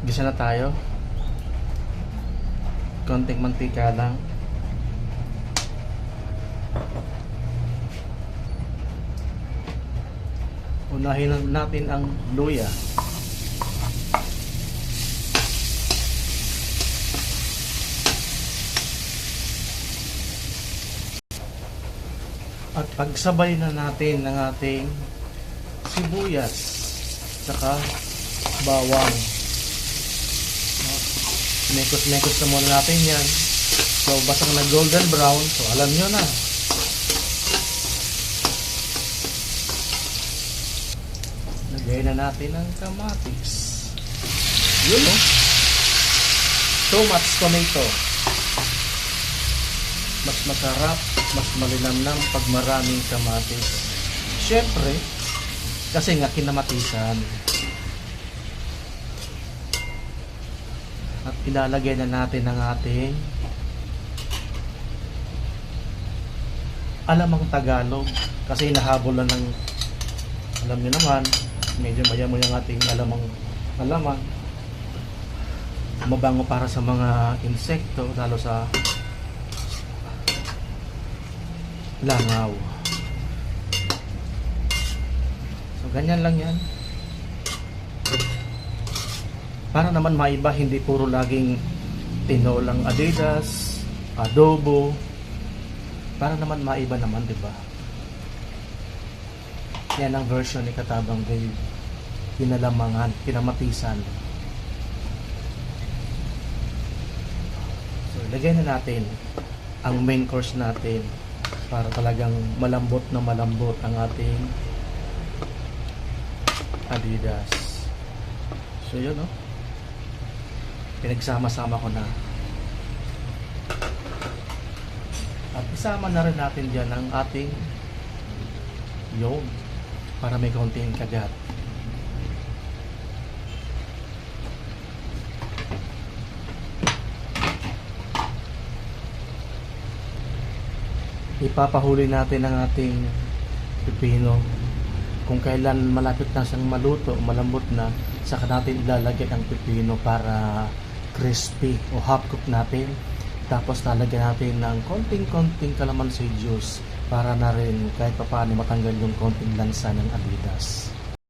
Gisa na tayo. Konting mantika lang. Unahin natin ang luya. At pagsabay na natin ng ating sibuyas saka bawang. Mekos-mekos na muna natin yan. So basang na golden brown, so alam nyo na. Lagay na natin ang kamatis. Yun o. So much tomato. Mas masarap, mas malinamnam pag maraming kamatis. Syempre, kasi nga kinamatisan. At ilalagay na natin ang ating alamang Tagalog. Kasi nahabol na ng, alam niyo naman, medyo mayamo yung ating alamang. Mabango para sa mga insekto, lalo sa langaw. So ganyan lang yan. Para naman maiba, hindi puro laging tinolang Adidas, adobo. Para naman maiba naman, 'di ba? Yan ang version ni Katabang Dave. Pinalamangan, pinamatisan. So lagay na natin ang main course natin para talagang malambot na malambot ang ating Adidas. So yun, no? Pinagsama-sama ko na. At isama na rin natin dyan ang ating yog para may kaunting kagat. Ipapahuli natin ang ating pipino. Kung kailan malapit na siyang maluto, malambot na, saka natin ilalagay ang pipino para crispy o half cook natin. Tapos lalagyan natin ng konting calamansi juice para na rin kahit papaano matanggal yung konting lansa ng Adidas.